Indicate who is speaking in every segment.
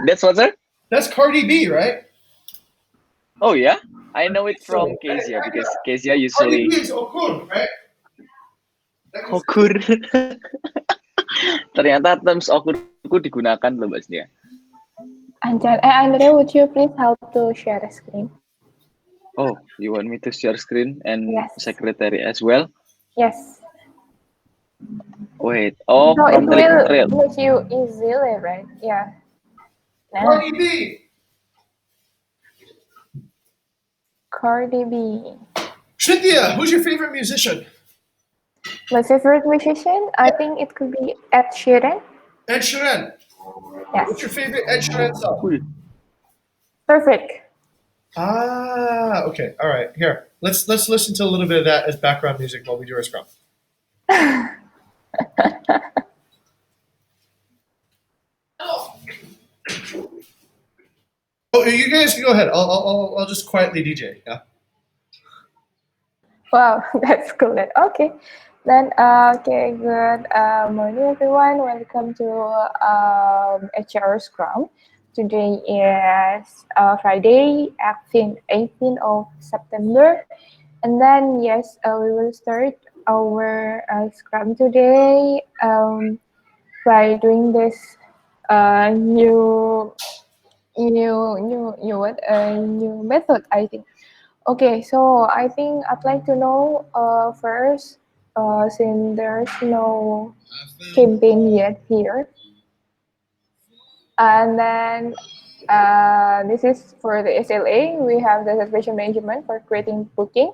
Speaker 1: That's what, sir?
Speaker 2: That's Cardi B, right?
Speaker 1: Oh yeah, I know it
Speaker 2: So,
Speaker 1: from Kezia because Kezia
Speaker 2: Cardi B
Speaker 1: usually
Speaker 2: is Okun, right? That is-
Speaker 1: okur. Ternyata terms okurku digunakan loh Mbak Nia.
Speaker 3: Andre, would you please help to share the screen?
Speaker 1: Oh, you want me to share screen and
Speaker 3: Yes.
Speaker 1: secretary as well?
Speaker 3: Yes.
Speaker 1: Wait, oh,
Speaker 3: So it
Speaker 1: from
Speaker 3: will
Speaker 1: trail.
Speaker 3: make you easily, right? Yeah. Nah,
Speaker 2: Cardi B.
Speaker 3: Cardi B.
Speaker 2: Cynthia, who's your favorite musician?
Speaker 3: My favorite musician, I think it could be Ed Sheeran.
Speaker 2: Ed Sheeran. What's your
Speaker 3: Yes.
Speaker 2: favorite Ed Sheeran song?
Speaker 1: Wih,
Speaker 3: Perfect.
Speaker 2: Ah, okay. All right. Here, let's listen to a little bit of that as background music while we do our scrum. Oh, you guys can go ahead. I'll just quietly DJ. Yeah.
Speaker 3: Wow, that's cool. Okay. Then, okay, good morning, everyone. Welcome to HR Scrum. Today is Friday, 18th of September. And then, yes, we will start our Scrum today by doing this new, new method, I think. Okay, so I think I'd like to know first, since there's no campaign yet here, and then this is for the SLA. We have the reservation management for creating booking,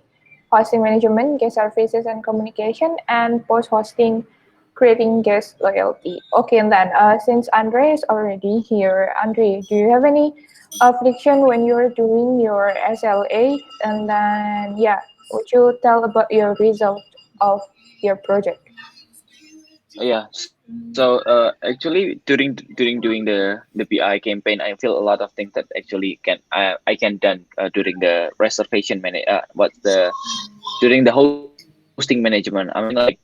Speaker 3: hosting management, guest services and communication, and post hosting, creating guest loyalty. Okay, and then since Andre is already here, Andre, do you have any friction when you're doing your SLA? And then, yeah, would you tell about your result of your project?
Speaker 1: yeah. So actually during doing the PI campaign, I feel a lot of things that actually I can done during the reservation what's the during the hosting management. I mean like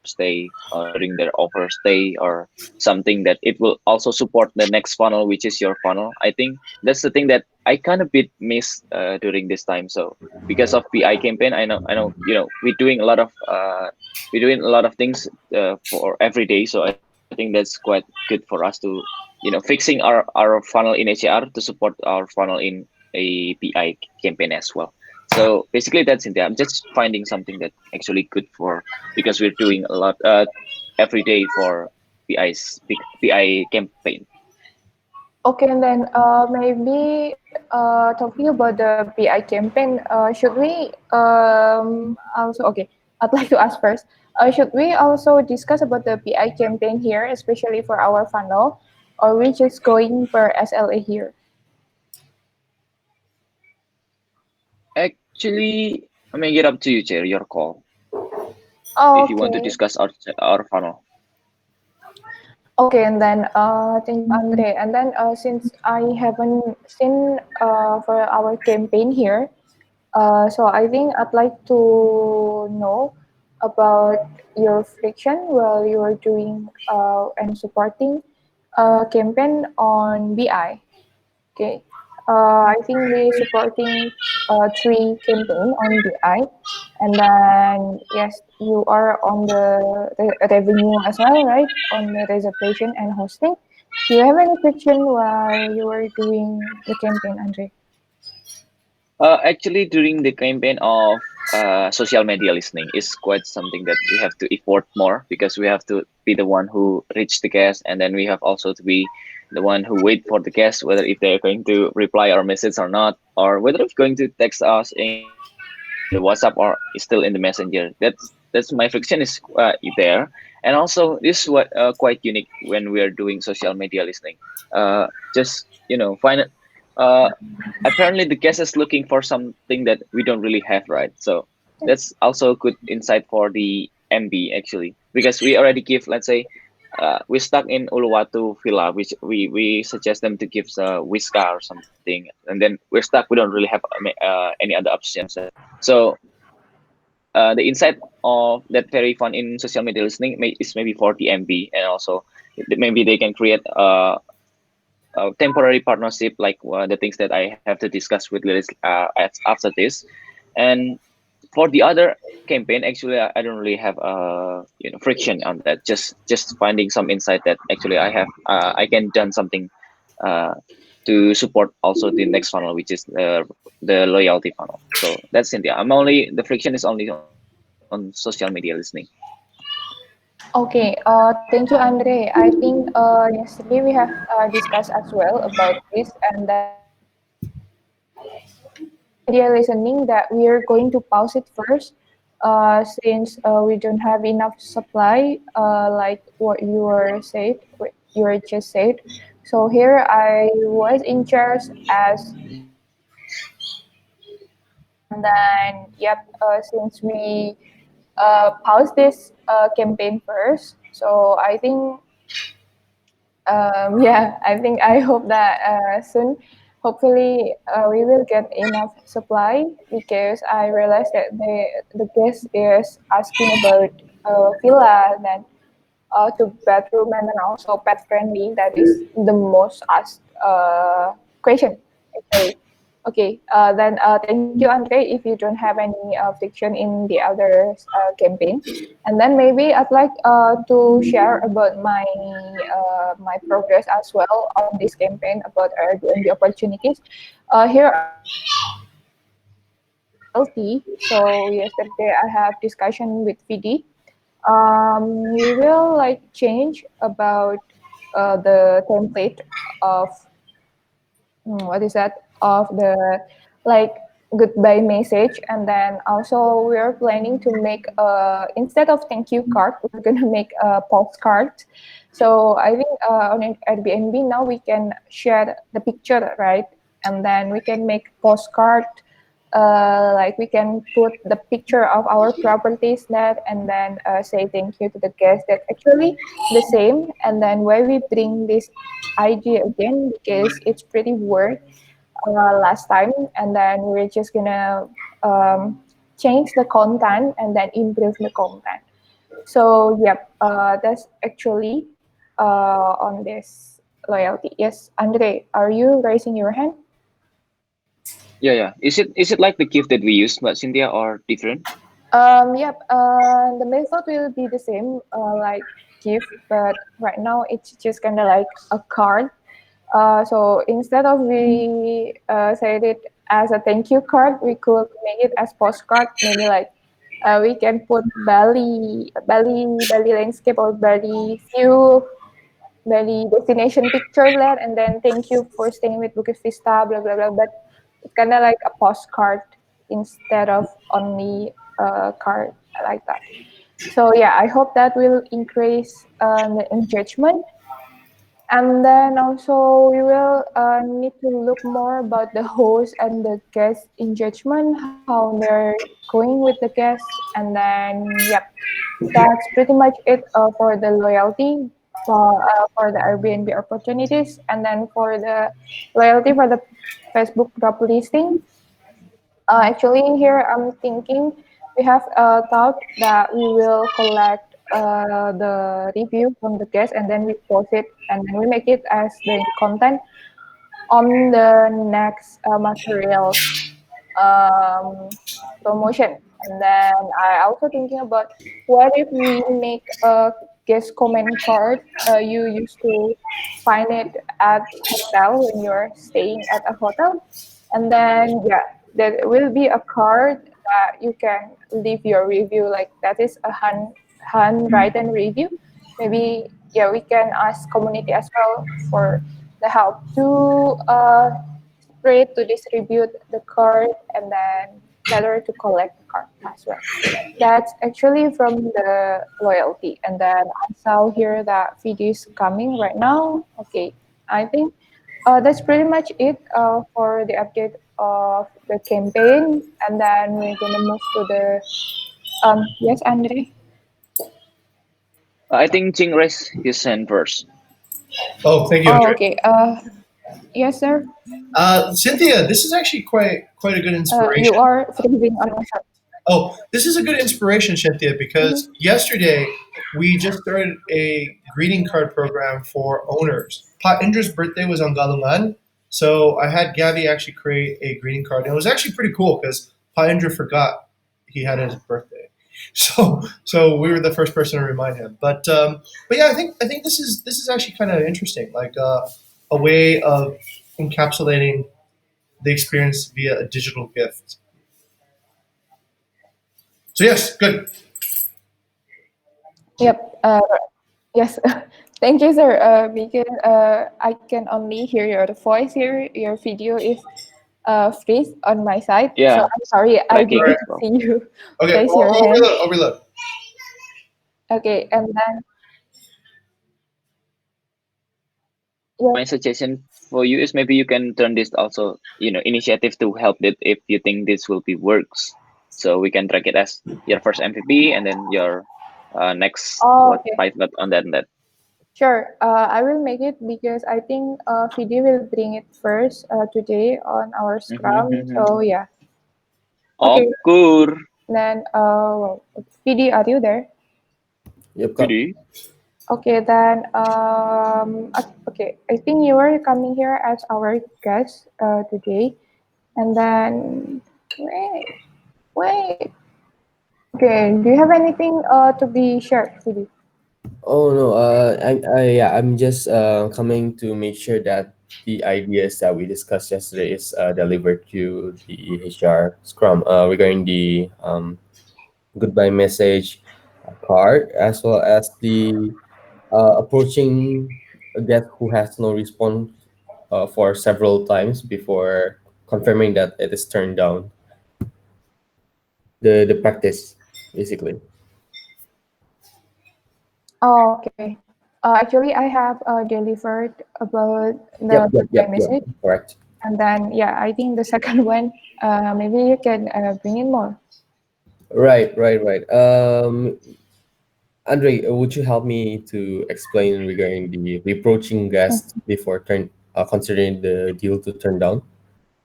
Speaker 1: stay during their overstay or something that it will also support the next funnel, which is your funnel. I think that's the thing that I kind of bit miss during this time. So because of PI campaign, I know we're doing a lot of things for every day. So I think that's quite good for us to fixing our funnel in HAR to support our funnel in a PI campaign as well. So basically that's it. I'm just finding something that actually good for because we're doing a lot every day for PI campaign.
Speaker 3: Okay, and then maybe talking about the PI campaign, should we also, okay, I'd like to ask first, should we also discuss about the PI campaign here, especially for our funnel, or we just going per SLA here?
Speaker 1: Actually, I mean, get up to you, Chair. Your call.
Speaker 3: Oh,
Speaker 1: If you want to
Speaker 3: okay.
Speaker 1: discuss our funnel.
Speaker 3: Okay, and then thank you, Andre. And then since I haven't seen for our campaign here, so I think I'd like to know about your friction while you are doing and supporting a campaign on BI. Okay. I think we're supporting three campaign on BI, and then yes, you are on the revenue as well, right? On the reservation and hosting. Do you have any friction while you are doing the campaign, Andre?
Speaker 1: Actually, during the campaign of social media listening is quite something that we have to effort more because we have to be the one who reach the guest, and then we have also to be the one who wait for the guest whether if they're going to reply our message or not, or whether it's going to text us in the WhatsApp or is still in the messenger. That's my friction is there, and also this is what quite unique when we are doing social media listening. Just find uh, apparently the guest is looking for something that we don't really have, right? So that's also a good insight for the MB actually, because we already give, let's say, we're stuck in Uluwatu Villa, which we suggest them to give Whiska or something, and then we're stuck. We don't really have any other options. So the insight of that very fun in social media listening is maybe 40 MB, and also maybe they can create a temporary partnership, like the things that I have to discuss with Lilis after this. And for the other campaign, actually, I don't really have friction on that. Just finding some insight that actually I can done something uh, to support also the next funnel, which is the loyalty funnel. So that's India. I'm only the friction is only on social media listening.
Speaker 3: Okay, thank you, Andre. I think yesterday we have discussed as well about this, and then media listening that we are going to pause it first, since we don't have enough supply, like what you were just said. So here I was in charge as and then yep, since we pause this campaign first, so I think yeah, I think I hope that soon, hopefully, we will get enough supply because I realized that the guest is asking about villa, then two bedroom, and then also pet friendly. That is the most asked question actually. Okay, then thank you, Andre. If you don't have any fiction in the other campaign, and then maybe I'd like to share about my progress as well on this campaign about Airbnb opportunities. Here loyalty. So yesterday I have discussion with VD. We will like change about the template of what is that of the like goodbye message, and then also we're planning to make instead of thank you card we're gonna make a postcard. So I think on Airbnb now we can share the picture, right? And then we can make postcard, like we can put the picture of our properties that, and then say thank you to the guest that actually the same, and then why we bring this idea again because it's pretty work last time, and then we're just gonna um, change the content and then improve the content. So yep, that's actually on this loyalty. Yes, Andre, are you raising your hand?
Speaker 1: Yeah, yeah. Is it like the gift that we use, but Cynthia, or different?
Speaker 3: Yep, the method will be the same, like gift, but right now it's just kind of like a card. So instead of we said it as a thank you card, we could make it as postcard. Maybe like we can put Bali landscape or Bali view, Bali destination picture there, and then thank you for staying with Bukit Vista, blah blah blah. But it's kind of like a postcard instead of only a card like that. So yeah, I hope that will increase the engagement, and then also we will need to look more about the host and the guest engagement, how they're going with the guests, and then yep, that's pretty much it for the loyalty for the Airbnb opportunities, and then for the loyalty for the Facebook group listing. Actually, in here, I'm thinking we have thought that we will collect the review from the guests and then we post it and then we make it as the content on the next materials um, promotion. And then I also thinking about what if we make a guest comment card. You used to find it at hotel when you're staying at a hotel, and then yeah, there will be a card that you can leave your review. Like that is a handwritten review. Maybe yeah, we can ask community as well for the help to spread to distribute the card and then later to collect the card as well. That's actually from the loyalty. And then I saw here that video is coming right now. Okay, I think that's pretty much it for the update of the campaign. And then we're gonna move to the yes, Andre.
Speaker 1: I think Ching raised his hand first.
Speaker 2: Oh, thank you,
Speaker 3: Oh,
Speaker 2: Andre.
Speaker 3: okay. Yes, sir.
Speaker 2: Cynthia, this is actually quite a good
Speaker 3: You
Speaker 2: inspiration.
Speaker 3: are freezing on my side.
Speaker 2: Oh, this is a good inspiration, Cynthia, because
Speaker 3: Mhm.
Speaker 2: yesterday we just started a greeting card program for owners. Pa Indra's birthday was on Galungan, so I had Gabby actually create a greeting card. And it was actually pretty cool because Pa Indra forgot he had his birthday. So we were the first person to remind him. But yeah, I think this is actually kind of interesting, like a way of encapsulating the experience via a digital gift. So yes, good.
Speaker 3: Yep. Yes. Thank you, sir. Because I can only hear your voice here. Your video is freeze on my side. So
Speaker 1: Yeah,
Speaker 3: I'm sorry, I
Speaker 2: All
Speaker 1: lagging
Speaker 2: right.
Speaker 3: didn't
Speaker 1: as well.
Speaker 3: see you
Speaker 2: Okay,
Speaker 3: raise your
Speaker 2: I'll
Speaker 3: hand.
Speaker 2: reload. I'll reload.
Speaker 3: Okay, and then
Speaker 1: My
Speaker 3: yes.
Speaker 1: suggestion for you is maybe you can turn this also, initiative to help it if you think this will be works. So we can track it as your first MVP and then your next
Speaker 3: Oh,
Speaker 1: what
Speaker 3: okay.
Speaker 1: five got on that and that.
Speaker 3: Sure. I will make it because I think video will bring it first today on our Scrum. So
Speaker 1: Mm-hmm.
Speaker 3: yeah. Okay.
Speaker 1: Okur.
Speaker 3: Then well, PD, are you there?
Speaker 4: Yep, Kak.
Speaker 1: Jadi,
Speaker 3: Okay, then okay. I think you are coming here as our guest today, and then wait, wait. Okay, do you have anything to be shared, PD?
Speaker 4: Oh no, yeah, I'm just coming to make sure that the ideas that we discussed yesterday is delivered to the HR Scrum regarding the goodbye message card, as well as the approaching a guest who has no response for several times before confirming that it is turned down. The practice, basically.
Speaker 3: Oh, okay. Actually, I have delivered about the goodbye
Speaker 4: Yep.
Speaker 3: message,
Speaker 4: Correct.
Speaker 3: and then yeah, I think the second one, maybe you can bring in more.
Speaker 4: Right. Andre, would you help me to explain regarding the reproaching guest before considering the deal to turn down?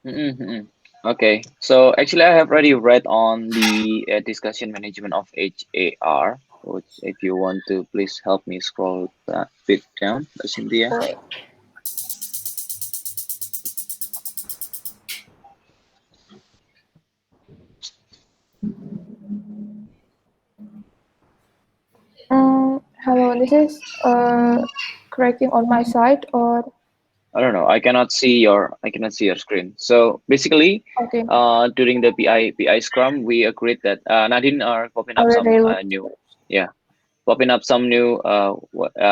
Speaker 1: mm-hmm. Okay, so actually I have already read on the discussion management of HAR, which if you want to please help me scroll that bit down, Cynthia.
Speaker 3: Wait. Hello, this is cracking on my side or
Speaker 1: I don't know. I cannot see your screen. So basically,
Speaker 3: okay.
Speaker 1: during the PI Scrum, we agreed that Nadine are popping
Speaker 3: I
Speaker 1: up
Speaker 3: will
Speaker 1: some
Speaker 3: reload.
Speaker 1: new, yeah, popping up some new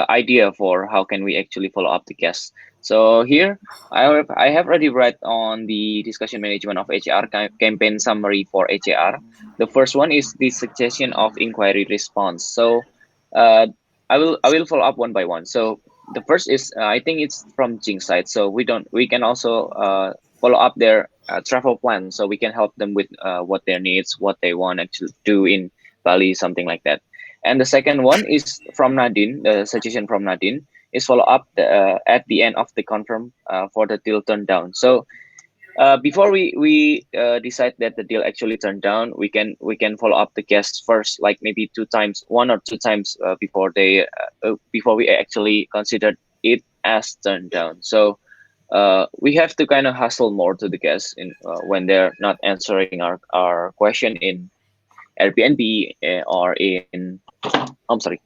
Speaker 1: idea for how can we actually follow up the guests. So here I have already read on the discussion management of HR campaign summary for HR. The first one is the suggestion of inquiry response. So uh, I will follow up one by one. So the first is I think it's from Jing's side. So we can also follow up their travel plan. So we can help them with what their needs, what they want to do in Bali, something like that. And the second one is from Nadine. The suggestion from Nadine is follow up at the end of the confirm for the deal turned down. So before we decide that the deal actually turned down, we can follow up the guests first, like maybe two times, one or two times before we actually considered it as turned down. So we have to kind of hustle more to the guests in when they're not answering our question in Airbnb or in I'm sorry,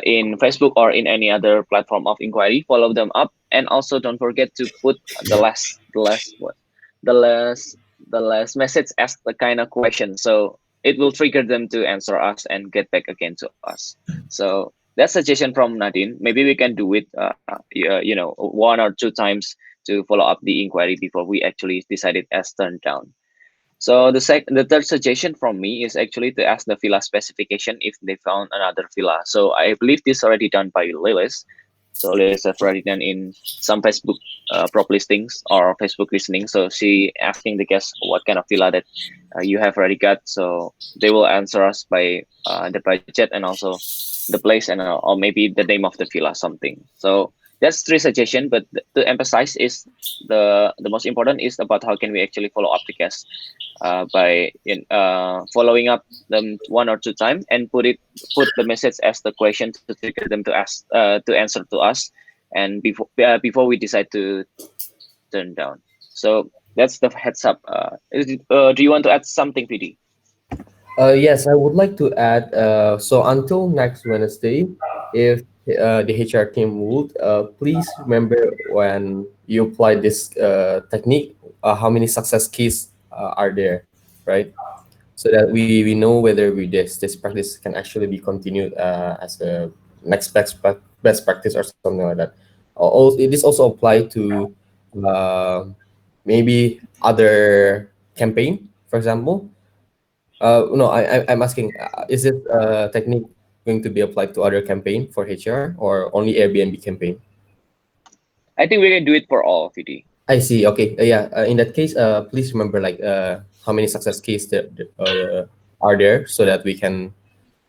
Speaker 1: in Facebook or in any other platform of inquiry. Follow them up, and also don't forget to put the last, the last message as the kind of question, so it will trigger them to answer us and get back again to us. So that's suggestion from Nadine. Maybe we can do it, one or two times to follow up the inquiry before we actually decide it as turned down. So the third suggestion from me is actually to ask the villa specification if they found another villa. So I believe this already done by Lilis. So Lilis have already done in some Facebook prop listings or Facebook listening. So she asking the guests what kind of villa that you have already got. So they will answer us by the budget and also the place and or maybe the name of the villa something. So That's three suggestion, but to emphasize is the most important is about how can we actually follow up the guest by following up them one or two time and put the message as the question to trigger them to ask to answer to us, and before we decide to turn down. So that's the heads up. Do you want to add something, PD?
Speaker 4: Yes, I would like to add. So until next Wednesday, if the HR team would please remember when you apply this technique, how many success keys are there, right? So that we know whether this practice can actually be continued as a next best practice or something like that. This also apply to maybe other campaign, for example. No, I'm asking, is this technique going to be applied to other campaign for HR or only Airbnb campaign?
Speaker 1: I think we can do it for all, PD.
Speaker 4: I see. Okay. Yeah. In that case, please remember like how many success cases are there so that we can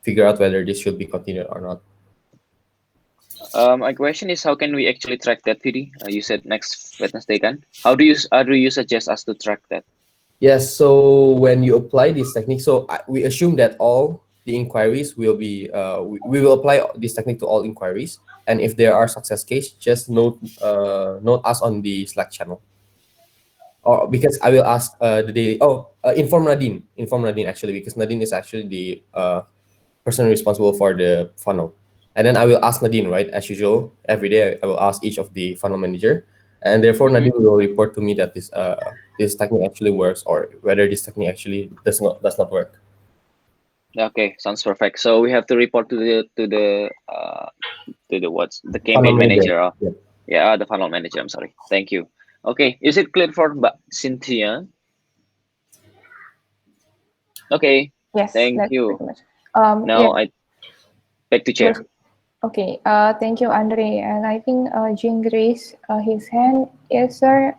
Speaker 4: figure out whether this should be continued or not.
Speaker 1: My question is, how can we actually track that, PD? You said next Wednesday, kan? How do you suggest us to track that?
Speaker 4: Yes. So when you apply this technique, so we assume that all the inquiries will be we will apply this technique to all inquiries, and if there are success case, just note us on the Slack channel. Or because I will ask the daily. Oh, inform Nadine actually because Nadine is actually the person responsible for the funnel. And then I will ask Nadine, right? As usual, every day I will ask each of the funnel manager, and therefore
Speaker 1: Mm-hmm.
Speaker 4: Nadine will report to me that this technique actually works or whether this technique actually does not work.
Speaker 1: Okay, sounds perfect. So we have to report to the what's the
Speaker 4: Funnel
Speaker 1: campaign
Speaker 4: manager.
Speaker 1: manager.
Speaker 4: Yeah.
Speaker 1: Yeah, the funnel manager. I'm sorry. Thank you. Okay, is it clear for Cynthia? Okay,
Speaker 3: Yes,
Speaker 1: thank
Speaker 3: that's
Speaker 1: you.
Speaker 3: pretty much.
Speaker 1: Now
Speaker 3: Yes,
Speaker 1: I back to chair.
Speaker 3: there's okay. Thank you, Andre. And I think Jean raised his hand. Yes, sir.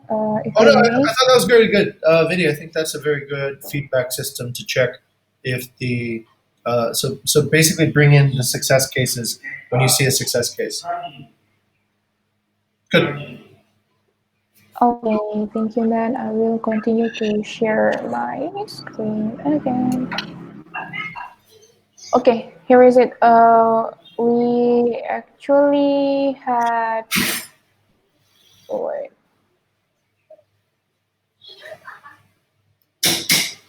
Speaker 3: If
Speaker 2: Oh no,
Speaker 3: you
Speaker 2: I
Speaker 3: may.
Speaker 2: thought that was very good video. I think that's a very good feedback system to check if the so basically bring in the success cases when you see a success case. Good.
Speaker 3: Okay, thank you, man. I will continue to share my screen again. Okay, here is it. We actually had. Wait.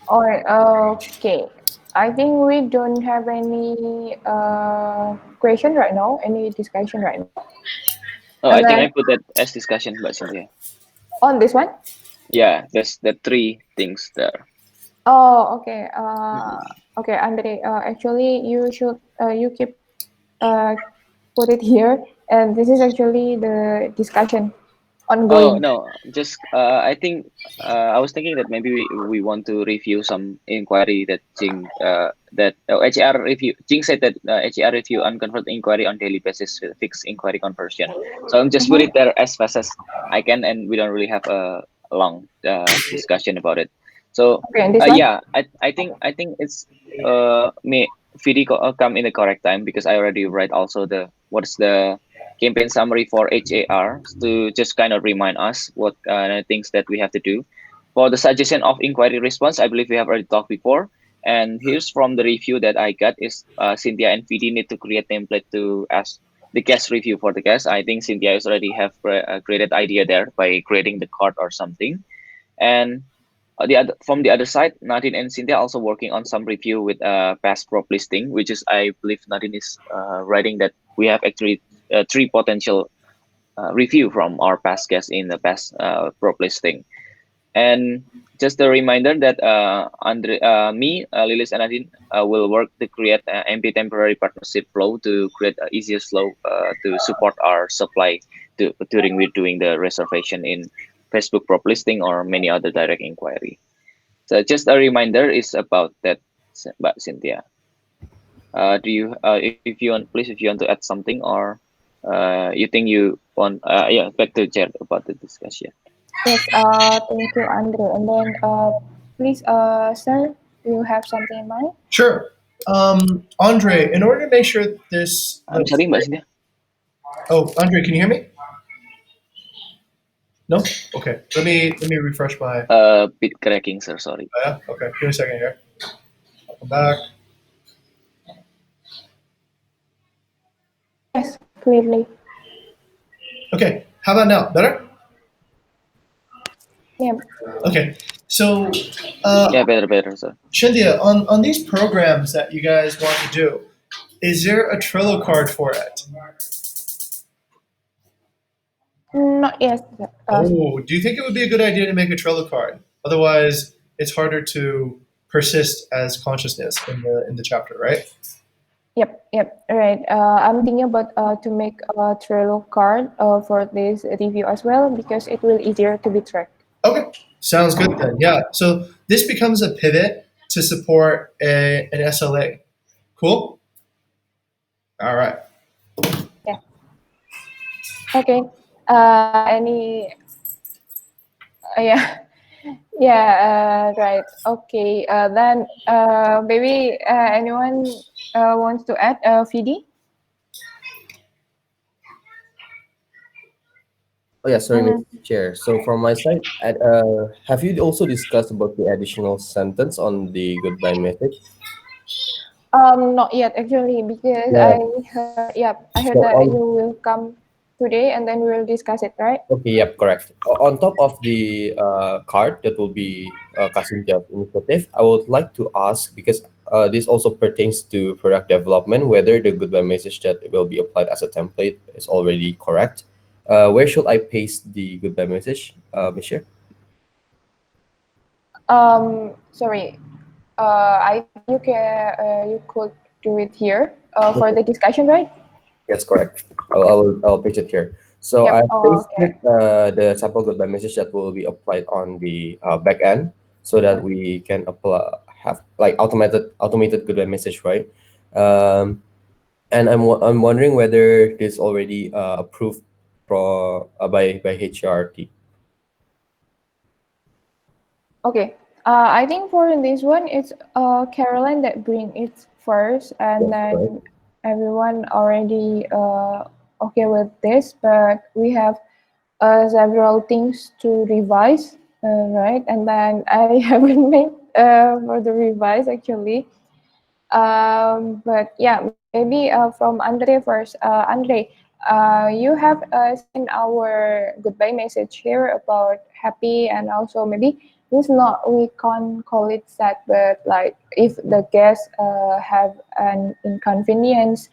Speaker 3: All right. Okay. I think we don't have any question right now, any discussion right now.
Speaker 1: Oh,
Speaker 3: And
Speaker 1: I think I
Speaker 3: then
Speaker 1: put that as discussion, but Cynthia.
Speaker 3: on this one.
Speaker 1: Yeah, there's the three things there.
Speaker 3: Oh, okay.
Speaker 1: Mhm.
Speaker 3: Okay, Andre. Actually, you should you keep uh put it here, and this is actually the discussion
Speaker 1: Oh
Speaker 3: ongoing.
Speaker 1: no, just I think I was thinking that maybe we want to review some inquiry that HR review. Jing said that HR review unconverted inquiry on daily basis with fixed inquiry conversion. So I'm just put it
Speaker 3: Mhm.
Speaker 1: there as fast as I can, and we don't really have a long discussion about it. So
Speaker 3: Okay, and this one.
Speaker 1: yeah, I think it's me VD come in the correct time because I already write also the what's the campaign summary for HAR to just kind of remind us what kind of things that we have to do. For the suggestion of inquiry response, I believe we have already talked before. And here's from the review that I got is Cynthia and VD need to create template to ask the guest review for the guest. I think Cynthia is already have created idea there by creating the card or something. And from the other side, Nadine and Cynthia also working on some review with past prop listing, which is I believe Nadine is writing that we have actually three potential review from our past guests in the past prop listing. And just a reminder that Lilis, and Nadine will work to create an MP temporary partnership flow to create an easier flow to support our supply during we're doing the reservation in Facebook prop listing or many other direct inquiry. So just a reminder is about that, Mbak Cynthia. Do you, if you want, please, if you want to add something or you think you want, yeah, back to Jared about the discussion.
Speaker 3: Yes. Thank you, Andre. And then please, sir, you have something in mind?
Speaker 2: Sure. Andre, in order to make sure this
Speaker 1: I'm
Speaker 2: the
Speaker 1: sorry, Mbak Cynthia.
Speaker 2: oh Andre, can you hear me? No. Okay. Let me refresh my.
Speaker 1: Bit cracking, sir. Sorry.
Speaker 2: Yeah. Okay. Give me a second here. I'll come back.
Speaker 3: Yes, clearly.
Speaker 2: Okay. How about now? Better.
Speaker 3: Yeah.
Speaker 2: Okay. So,
Speaker 1: Yeah, better, sir.
Speaker 2: Shindia, on these programs that you guys want to do, is there a Trello card for it?
Speaker 3: Not yes.
Speaker 2: Oh, do you think it would be a good idea to make a Trello card? Otherwise, it's harder to persist as consciousness in the chapter, right?
Speaker 3: Yep, right. I'm thinking about to make a Trello card for this review as well because it will easier to be tracked.
Speaker 2: Okay, sounds good then. Yeah, so this becomes a pivot to support an SLA. Cool. All right.
Speaker 3: Yeah. Okay. Any? Yeah. Yeah. Right. Okay. Then maybe anyone wants to add? VD?
Speaker 4: Oh yeah, sorry,
Speaker 3: Mm,
Speaker 4: Mr. Chair. So from my side, have you also discussed about the additional sentence on the goodbye message?
Speaker 3: not yet actually because
Speaker 4: Yeah.
Speaker 3: I heard
Speaker 4: So
Speaker 3: that you
Speaker 4: on
Speaker 3: will come today and then we will discuss it, right?
Speaker 4: Okay, yep, correct. On top of the card that will be Kasim Job Initiative, I would like to ask because this also pertains to product development, whether the goodbye message that will be applied as a template is already correct. Where should I paste the goodbye message, Michelle?
Speaker 3: Sorry. I think you could do it here for
Speaker 4: Okay.
Speaker 3: the discussion, right?
Speaker 4: Yes, correct. I'll paste it here. So I
Speaker 3: Yep. Oh, okay.
Speaker 4: pasted the sample goodbye message that will be applied on the back end, so that we can apply have like automated goodbye message, right? Um, and I'm wondering whether this already approved by HRT.
Speaker 3: Okay. I think for this one, it's Caroline that bring it first, and
Speaker 4: Yes, correct.
Speaker 3: then everyone already okay with this, but we have several things to revise, right? And then I haven't made for the revise actually. But yeah, maybe from Andre first. Andre, you have seen our goodbye message here about happy and also maybe it's not we can't call it sad, but like if the guests have an inconvenience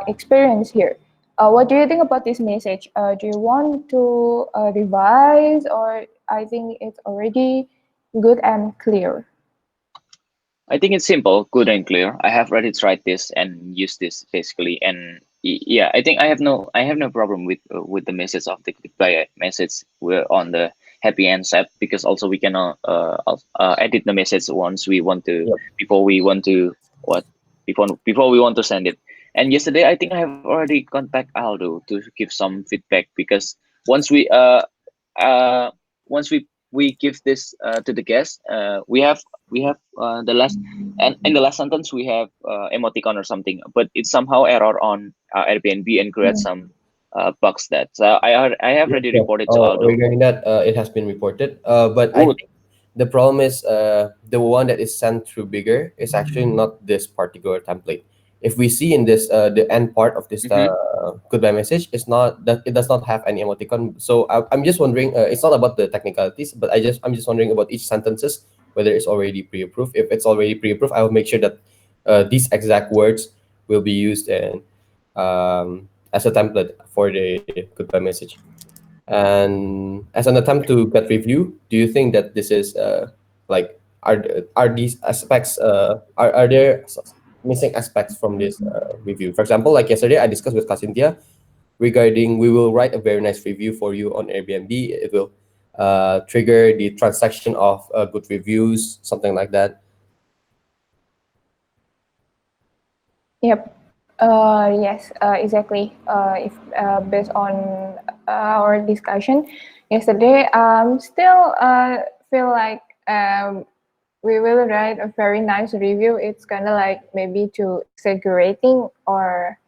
Speaker 3: experience here. What do you think about this message? Do you want to revise or I think it's already good and clear?
Speaker 1: I think it's simple, good and clear. I have already tried this and used this basically, and yeah, I think I have no problem with the message of the goodbye message. We're on the happy end set because also we can edit the message once we want to
Speaker 4: Yep.
Speaker 1: before we want to what before we want to send it. And yesterday, I think I have already contact Aldo to give some feedback because once we uh once we give this to the guest, we have the last and in the last sentence we have emoticon or something, but it's somehow error on Airbnb and create
Speaker 3: Mm.
Speaker 1: some bugs that I have
Speaker 4: Yes,
Speaker 1: already
Speaker 4: yes.
Speaker 1: reported to
Speaker 4: Oh,
Speaker 1: Aldo.
Speaker 4: regarding that, it has been reported. But I
Speaker 1: Good.
Speaker 4: think the problem is the one that is sent through bigger is actually not this particular template. If we see in this the end part of this
Speaker 1: Mm-hmm.
Speaker 4: goodbye message, it's not that it does not have any emoticon. So I'm just wondering. It's not about the technicalities, but I'm just wondering about each sentences whether it's already pre-approved. If it's already pre-approved, I will make sure that these exact words will be used and as a template for the goodbye message. And as an attempt to get review, do you think that this is like are these aspects are there missing aspects from this review? For example, like yesterday, I discussed with Kasintia regarding we will write a very nice review for you on Airbnb. It will trigger the transaction of good reviews, something like that.
Speaker 3: Yep. Yes, exactly. If based on our discussion yesterday, still feel like we will write a very nice review. It's kind of like maybe too exaggerating or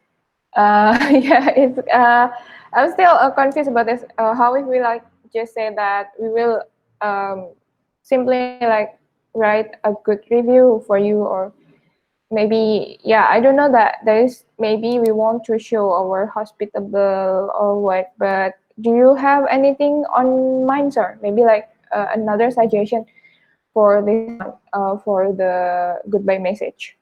Speaker 3: yeah. It's I'm still confused about this. How if we like just say that we will um, simply like write a good review for you, or maybe, yeah, I don't know that there is, maybe we want to show our hospitable or what, but do you have anything on mind, sir? Maybe like another suggestion for this one, for the goodbye message.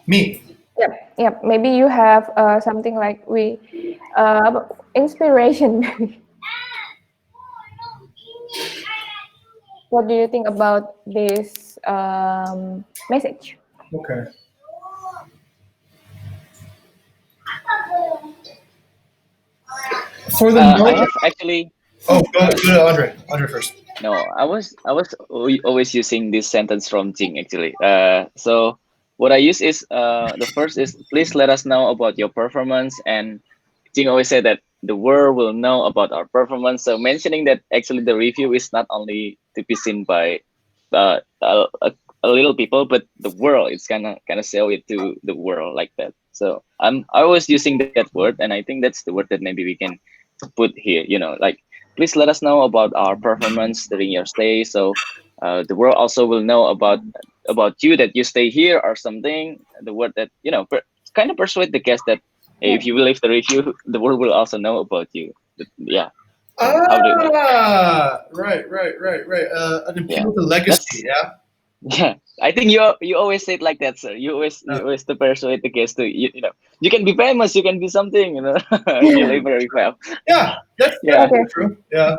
Speaker 2: Me.
Speaker 3: Yep, yep. Maybe you have something like we inspiration. What do you think about this message?
Speaker 2: Okay. For the
Speaker 1: I
Speaker 2: moment.
Speaker 1: have actually
Speaker 2: Oh, go to Andre. Andre first.
Speaker 1: no. I was always using this sentence from Jing actually. So what I use is the first is please let us know about your performance, and Jing always said that the world will know about our performance. So mentioning that actually the review is not only to be seen by uh, a, a, a little people, but the world. It's kind of sell it to the world like that. So I was using that word, and I think that's the word that maybe we can put here. Like please let us know about our performance during your stay. So the world also will know about you that you stay here or something. The word that kind of persuade the guest that hey,
Speaker 3: Yeah,
Speaker 1: if you will leave the review, the world will also know about you. Yeah. How do
Speaker 2: Right. An
Speaker 1: yeah?
Speaker 2: appeal to legacy.
Speaker 1: That's
Speaker 2: Yeah.
Speaker 1: yeah. I think you always say it like that, sir. You always to persuade the guest to you can be famous, you can be something, if you leave a review.
Speaker 2: Yeah, that's
Speaker 1: Yeah.
Speaker 3: okay.
Speaker 2: true. Yeah.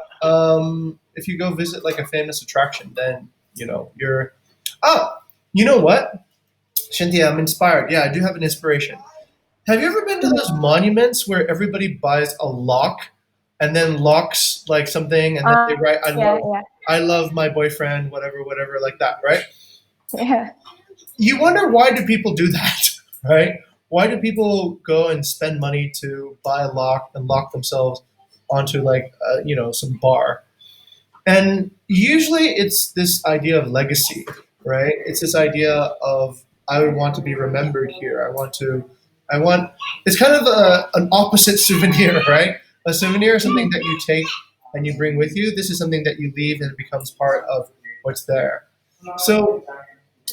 Speaker 2: If you go visit like a famous attraction, then you're. Ah, you know what, Cynthia, I'm inspired. Yeah, I do have an inspiration. Have you ever been to
Speaker 3: Mhm.
Speaker 2: those monuments where everybody buys a lock and then locks like something and then they write
Speaker 3: Yeah, yeah,
Speaker 2: I love my boyfriend, whatever, like that, right?
Speaker 3: yeah.
Speaker 2: You wonder why do people do that, right? Why do people go and spend money to buy a lock and lock themselves onto like some bar? And usually it's this idea of legacy, right? It's this idea of I would want to be remembered here. I want. It's kind of an opposite souvenir, right? A souvenir is something
Speaker 3: Mhm.
Speaker 2: that you take and you bring with you. This is something that you leave and it becomes part of what's there. So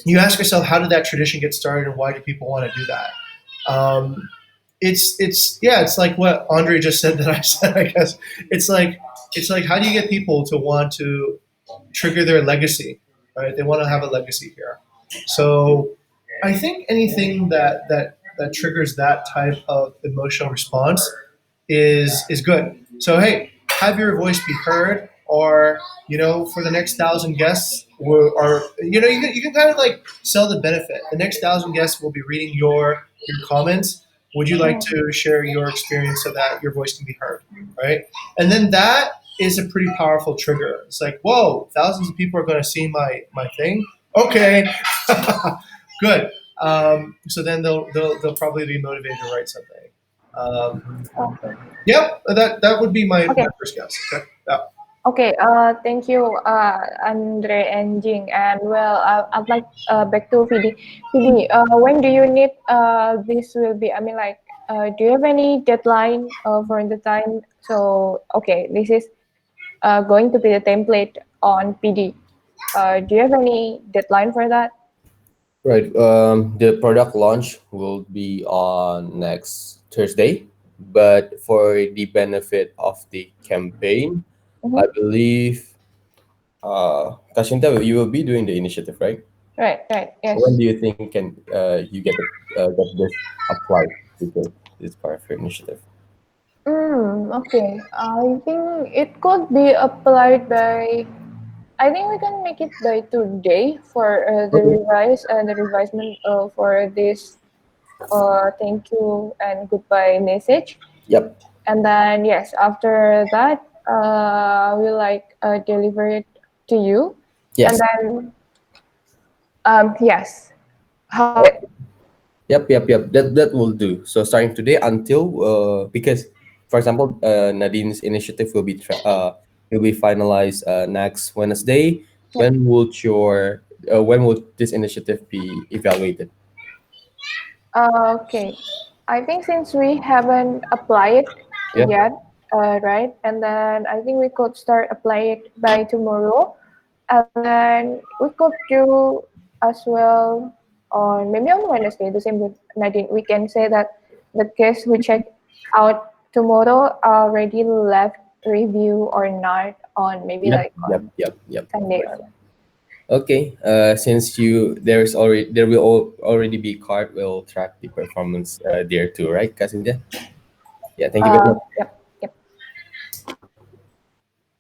Speaker 2: you ask yourself, how did that tradition get started, and why do people want to do that? Um, it's yeah, it's like what Andre just said that I said. I guess it's like how do you get people to want to trigger their legacy, right? They want to have a legacy here. So I think anything that triggers that type of emotional response is good. So hey, have your voice be heard, or for the next 1,000 guests, or you can kind of like sell the benefit. The next 1,000 guests will be reading your comments. Would you like
Speaker 3: Mhm.
Speaker 2: to share your experience so that your voice can be heard, right? And then that is a pretty powerful trigger. It's like, whoa, thousands of people are going to see my thing. Okay, good. So then they'll probably be motivated to write something.
Speaker 3: Okay.
Speaker 2: Yep, that would be my
Speaker 3: Okay.
Speaker 2: first guess. Okay. Yeah.
Speaker 3: Okay, thank you, Andre and Jing. And well, I'd like back to VD. VD, when do you need this will be? I mean, like, do you have any deadline for the time? So, okay, this is going to be the template on PD. Do you have any deadline for that?
Speaker 4: Right. The product launch will be on next Thursday, but for the benefit of the campaign,
Speaker 3: Mm-hmm.
Speaker 4: I believe Kashinta, you will be doing the initiative, right?
Speaker 3: Right, right,
Speaker 4: When
Speaker 3: yes.
Speaker 4: do you think can you get this applied to this part of your initiative?
Speaker 3: Okay. I think it could be applied by. I think we can make it by today for
Speaker 4: Okay.
Speaker 3: the revisement for this thank you and goodbye message.
Speaker 4: Yep.
Speaker 3: And then yes, after that, we'll like deliver it to you. And
Speaker 4: Yes.
Speaker 3: then yes, how about it?
Speaker 4: Yep. That will do. So starting today until because, for example, Nadine's initiative will be finalized next Wednesday.
Speaker 3: Yep.
Speaker 4: When will this initiative be evaluated?
Speaker 3: Okay. I think since we haven't applied it
Speaker 4: Yeah.
Speaker 3: yet, right? And then I think we could start apply it by tomorrow, and then we could do as well on maybe on Wednesday. The same with Nadine. We can say that the guests who check out tomorrow already left review or not on maybe
Speaker 4: Yep.
Speaker 3: like
Speaker 4: Yep.
Speaker 3: on
Speaker 4: Yep. Yep.
Speaker 3: Sunday or not.
Speaker 4: Okay. Since there will already be card will track the performance there too, right, Kasinja? Yeah. Thank you very much.
Speaker 3: Yep, yep.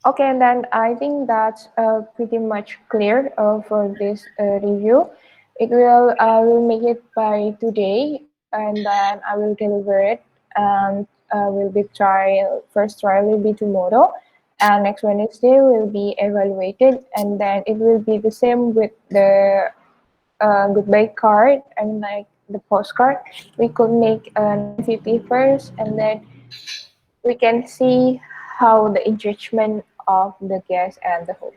Speaker 3: Okay, and then I think that's pretty much clear for this review. I will make it by today, and then I will deliver it, and will be first trial will be tomorrow, and next Wednesday will be evaluated, and then it will be the same with the goodbye card and like the postcard. We could make 950 first, and then we can see how the engagement of the guest and the host.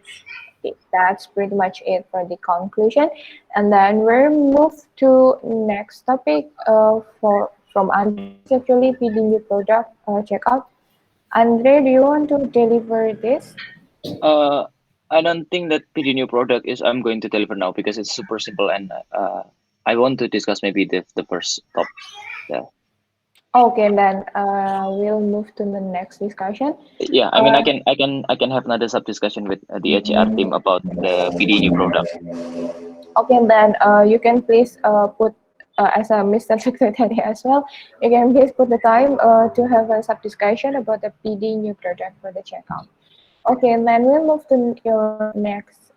Speaker 3: Okay, that's pretty much it for the conclusion. And then we'll move to next topic for from Andre. It's actually PD new product checkout. Andre, do you want to deliver this?
Speaker 1: Uh, I don't think that PD new product is I'm going to deliver now because it's super simple and I want to discuss maybe the first top. Yeah,
Speaker 3: Okay, and then we'll move to the next discussion.
Speaker 1: yeah. I mean,
Speaker 3: Uh,
Speaker 1: I can have another sub discussion with the HR team about the PD new product.
Speaker 3: Okay, and then you can please put as a Mr. Secretary as well. You can please put the time to have a sub discussion about the PD new product for the checkout. Okay, and then we'll move to your next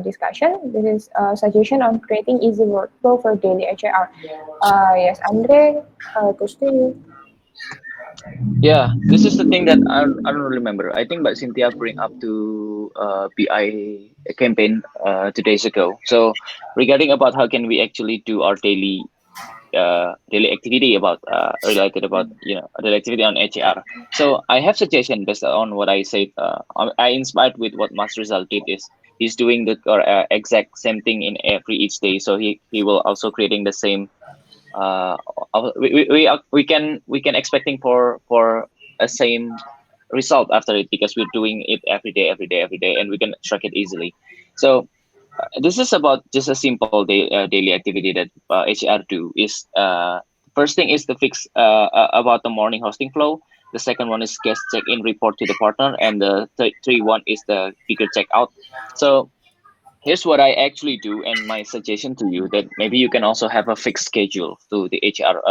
Speaker 3: discussion. This is a suggestion on creating easy workflow for daily HAR. Yes, Andre, goes to you.
Speaker 1: Yeah, this is the thing that I don't really remember. I think but Cynthia bring up to BI campaign 2 days ago. So regarding about how can we actually do our daily activity about related about daily activity on HAR. So I have suggestion based on what I said. I inspired with what Mas Rizal did is he's doing the exact same thing in every each day. So he will also creating the same uh, we can expecting for a same result after it because we're doing it every day and we can track it easily. So this is about just a simple daily activity that HR do is first thing is to fix about the morning hosting flow. The second one is guest check-in report to the partner, and the three one is the bigger checkout. So here's what I actually do, and my suggestion to you that maybe you can also have a fixed schedule to the HR.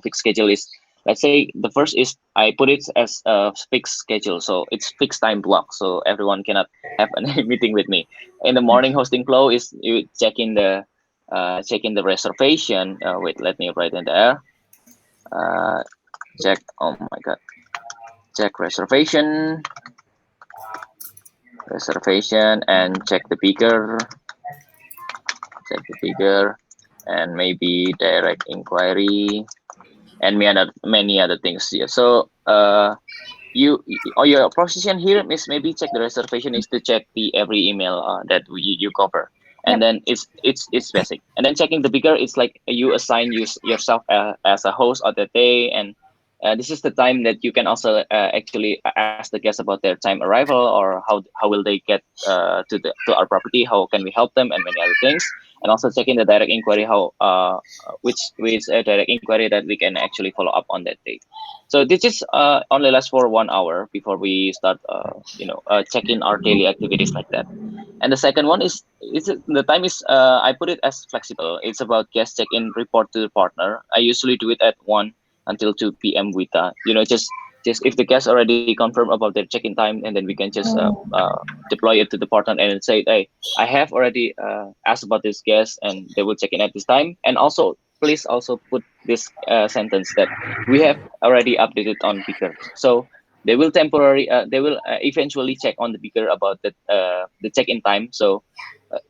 Speaker 1: Fixed schedule is, let's say the first is I put it as a fixed schedule, so it's fixed time block, so everyone cannot have a meeting with me. In the morning hosting flow is you check in the reservation. Wait, let me write in there. Uh, check. Oh my god. Check reservation, and check the bigger, and maybe direct inquiry, and many other things. Yeah. So you or your position here is maybe check the reservation is to check the every email that you cover, and
Speaker 3: Yep.
Speaker 1: then it's basic. And then checking the bigger, it's like you assign yourself as a host of the day, and this is the time that you can also actually ask the guests about their time arrival, or how will they get to our property, how can we help them, and many other things. And also checking the direct inquiry, how which direct inquiry that we can actually follow up on that day. So this is only lasts for 1 hour before we start checking our daily activities like that. And the second one is the time is I put it as flexible. It's about guest check-in report to the partner. I usually do it at 1 until 2 p.m. with just if the guest already confirmed about their check-in time, and then we can just deploy it to the partner and say, hey, I have already asked about this guest and they will check in at this time. And also please also put this sentence that we have already updated on Beaker. So they will eventually check on the Beaker about the check-in time. So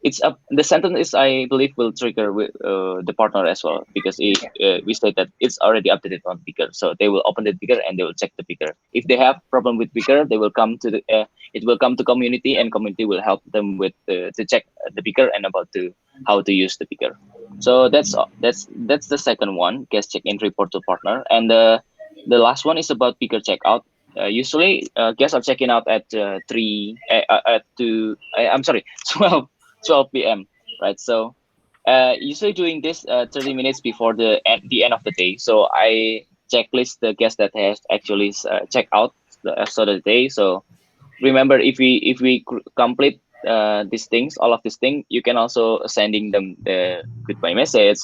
Speaker 1: it's up the sentence is, I believe, will trigger with the partner as well, because we state that it's already updated on Beaker. So they will open the Beaker and they will check the Beaker. If they have problem with Beaker, they will come to the it will come to community, and community will help them with to check the Beaker and about to how to use the Beaker. So that's the second one, guest check-in report to partner. And the The last one is about picker checkout. Usually, guests are checking out at I'm sorry, 12 p.m. Right. So, usually doing this 30 minutes before the end of the day. So I checklist the guest that has actually checked out the start of the day. So remember, if we complete these things, all of these things, you can also sending them the goodbye message.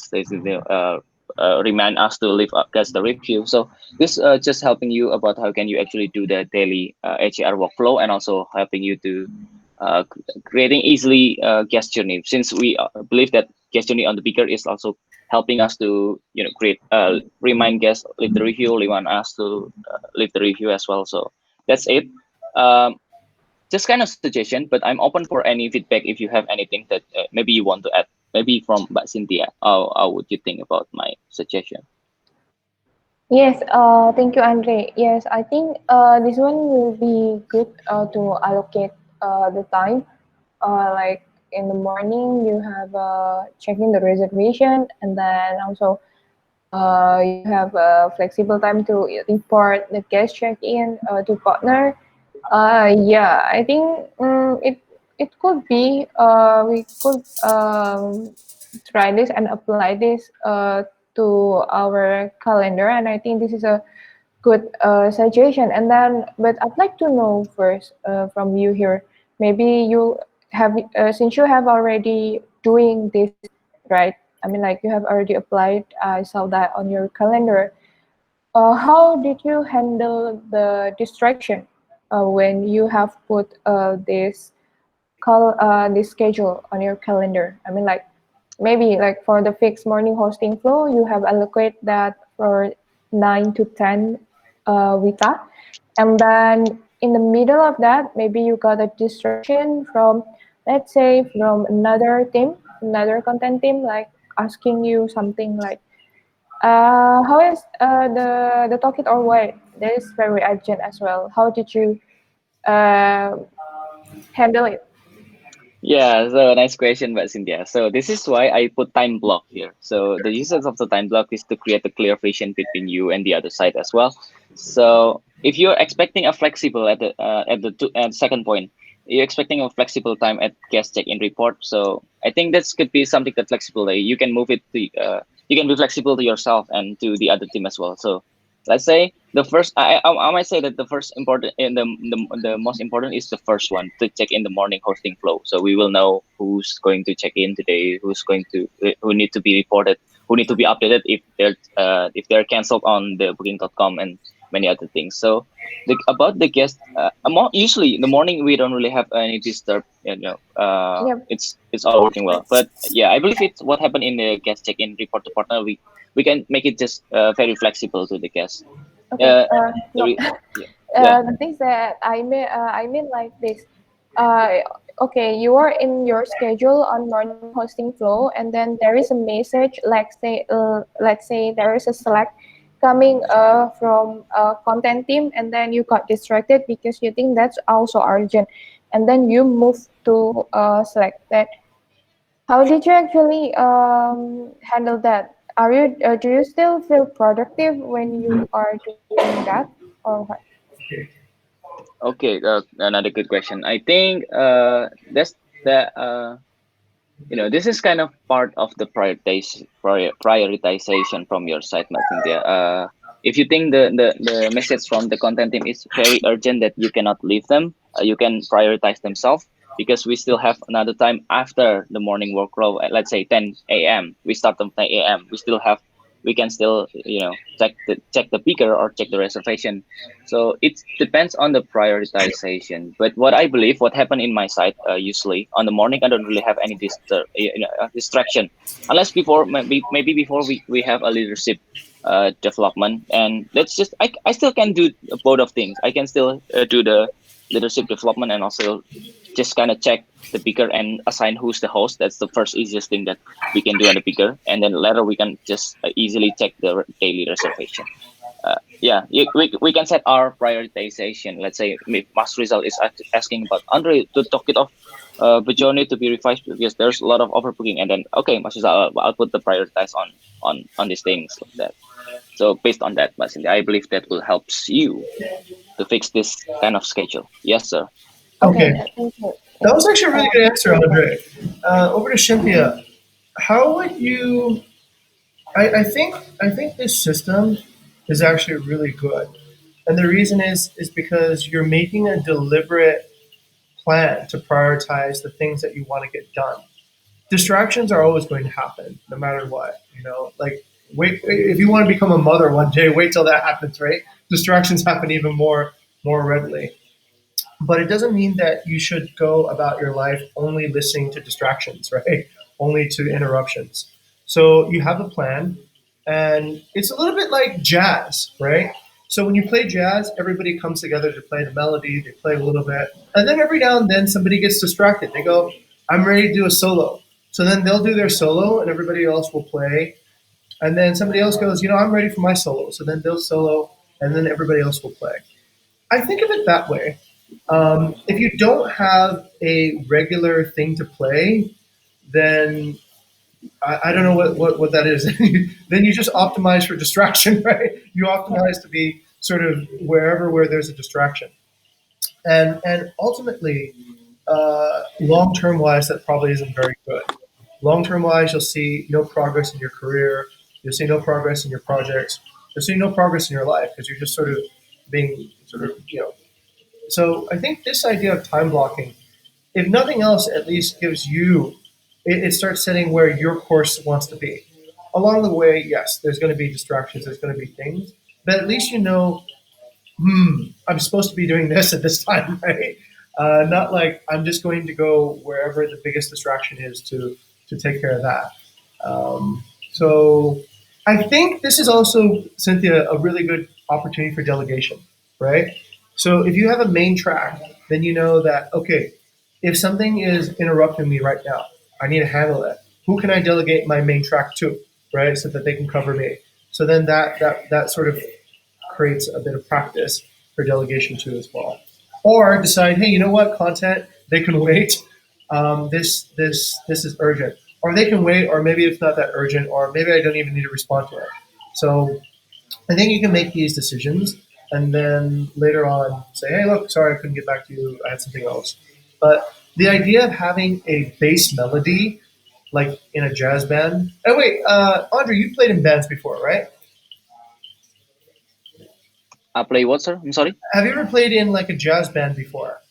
Speaker 1: Remind us to leave us the review. So this just helping you about how can you actually do the daily HAR workflow, and also helping you to creating easily guest journey, since we believe that guest journey on the beaker is also helping us to create remind guests leave the review, remind us to leave the review as well. So that's it. um, just kind of suggestion, but I'm open for any feedback if you have anything that maybe you want to add. Maybe from Mbak Cynthia, how would you think about my suggestion?
Speaker 3: Yes, thank you, Andre. Yes, I think this one will be good to allocate the time. Like in the morning, you have checking the reservation, and then also you have flexible time to report the guest check-in to partner. Yeah, I think it could be we could try this and apply this to our calendar, and I think this is a good suggestion. And then, but I'd like to know first from you here. Maybe you have since you have already doing this, right? I mean, like you have already applied. I saw that on your calendar. How did you handle the distraction when you have put this schedule on your calendar? I mean, like maybe like for the fixed morning hosting flow, you have allocate that for 9 to 10 Vita, and then in the middle of that, maybe you got a distraction from, let's say, from another team, another content team, like asking you something like, how is the topic or what? That is very urgent as well. How did you uh, handle it?
Speaker 1: Yeah, so nice question, Mbak Cynthia. So this is why I put time block here. So the usage of the time block is to create a clear vision between you and the other side as well. So if you're expecting a flexible at the second point, you're expecting a flexible time at guest check-in report. So I think this could be something that flexible. You can move it to you can be flexible to yourself and to the other team as well. So let's say the first I might say that the first important and the most important is the first one, to check in the morning hosting flow, so we will know who's going to check in today, who need to be reported, who need to be updated if they're canceled on the booking.com, and many other things. So about the guest, usually in the morning we don't really have any disturb,
Speaker 3: Yep.
Speaker 1: it's all working well. But yeah, I believe it's what happened in the guest check-in report to partner. We can make it just very flexible to the guest.
Speaker 3: Okay.
Speaker 1: Uh, the
Speaker 3: No.
Speaker 1: yeah, yeah.
Speaker 3: The things that I mean like this. Uh, okay, you are in your schedule on morning hosting flow, and then there is a message. Let's say there is a Slack coming from a content team, and then you got distracted because you think that's also urgent, and then you move to Slack. That how did you actually handle that? Do you still feel productive when you are doing that, or what?
Speaker 1: Okay, another good question. I think that's the this is kind of part of the prioritization from your side, Mbak Cynthia. If you think the message from the content team is very urgent that you cannot leave them, you can prioritize themselves, because we still have another time after the morning workflow. Let's say 10 a.m. We start at 10 a.m. We can still check the picker or check the reservation. So it depends on the prioritization. But what I believe, what happened in my side, usually on the morning, I don't really have any distraction, unless before maybe before we have a leadership development, and I still can do both of things. I can still do the leadership development, and also just kind of check the picker and assign who's the host. That's the first easiest thing that we can do on the picker, and then later we can just easily check the daily reservation. Yeah, we can set our prioritization. Let's say if Mas Rizal is asking about Andre to talk it off, Bajoni to be revised because there's a lot of overbooking, and then okay, Mas Rizal, I'll put the prioritize on these things like that. So based on that, Basili, I believe that will helps you to fix this kind of schedule. Yes, sir.
Speaker 3: Okay,
Speaker 2: Okay,
Speaker 3: thank you.
Speaker 2: that
Speaker 3: Thank
Speaker 2: was
Speaker 3: you.
Speaker 2: actually a really good answer, Andre. Over to Shimphia. How would you? I think this system is actually really good, and the reason is because you're making a deliberate plan to prioritize the things that you want to get done. Distractions are always going to happen, no matter what. Like wait, if you want to become a mother one day, wait till that happens, right? Distractions happen even more readily. But it doesn't mean that you should go about your life only listening to distractions, right? Only to interruptions. So you have a plan, and it's a little bit like jazz, right? So when you play jazz, everybody comes together to play the melody, they play a little bit, and then every now and then somebody gets distracted. They go, I'm ready to do a solo. So then they'll do their solo, and everybody else will play. And then somebody else goes, I'm ready for my solo. So then they'll solo, and then everybody else will play. I think of it that way. If you don't have a regular thing to play, then I don't know what that is. Then you just optimize for distraction, right? You optimize to be sort of wherever where there's a distraction. And ultimately, long term wise, that probably isn't very good. Long term wise, you'll see no progress in your career. You'll see no progress in your projects. You'll see no progress in your life because you're just sort of being sort of so I think this idea of time blocking, if nothing else, at least gives you, it starts setting where your course wants to be. Along the way, yes, there's going to be distractions, there's going to be things, but at least I'm supposed to be doing this at this time, right? Not like I'm just going to go wherever the biggest distraction is to take care of that. So I think this is also, Cynthia, a really good opportunity for delegation, right? So if you have a main track, then you know that, okay, if something is interrupting me right now, I need to handle it. Who can I delegate my main track to, right? So that they can cover me. So then that sort of creates a bit of practice for delegation too as well. Or decide, hey, you know what, content they can wait. This is urgent, or they can wait, or maybe it's not that urgent, or maybe I don't even need to respond to it. So I think you can make these decisions, and then later on say, hey, look, sorry, I couldn't get back to you. I had something else. But the idea of having a bass melody, like in a jazz band. Oh wait, Andre, you played in bands before, right?
Speaker 1: Play what, sir? I'm sorry.
Speaker 2: Have you ever played in like a jazz band before?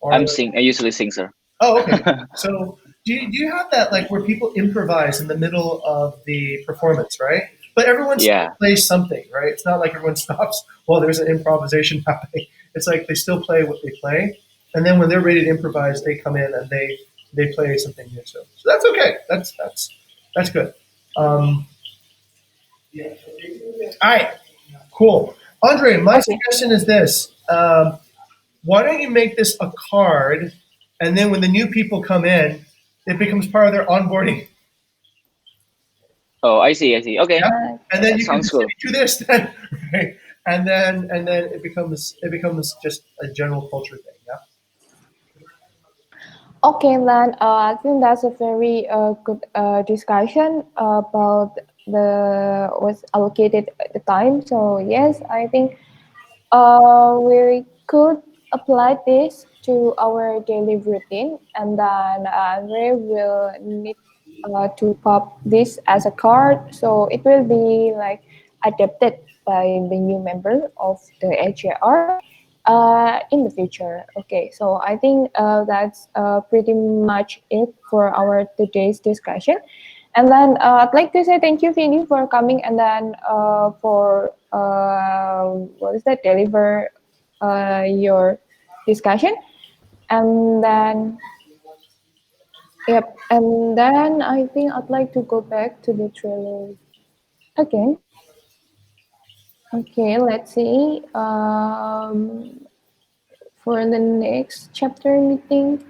Speaker 2: Or
Speaker 1: I usually sing, sir.
Speaker 2: oh, okay. So do you have that like where people improvise in the middle of the performance, right? But everyone still
Speaker 1: Yeah.
Speaker 2: plays something, right? It's not like everyone stops while there's an improvisation happening. It's like they still play what they play, and then when they're ready to improvise, they come in and they play something new too. So that's okay. That's good. All right, cool. Andre, my
Speaker 3: Okay.
Speaker 2: suggestion is this. Why don't you make this a card, and then when the new people come in, it becomes part of their onboarding.
Speaker 1: Oh, I see. I see. Okay,
Speaker 2: Yeah, and then
Speaker 1: that
Speaker 2: you can
Speaker 1: sounds
Speaker 2: just say,
Speaker 1: cool.
Speaker 2: do this then, right? And then it becomes just a general culture thing. Yeah.
Speaker 3: Okay, then I think that's a very good discussion about the what's allocated at the time. So yes, I think we could apply this to our daily routine, and then we will need to pop this as a card, so it will be like adapted by the new member of the HAR in the future. Okay, so I think that's pretty much it for our today's discussion. And then I'd like to say thank you, Vinny, for coming and then for what is that, deliver your discussion. And then, yep, and then I think I'd like to go back to the trailer again. Okay, let's see. For the next chapter meeting.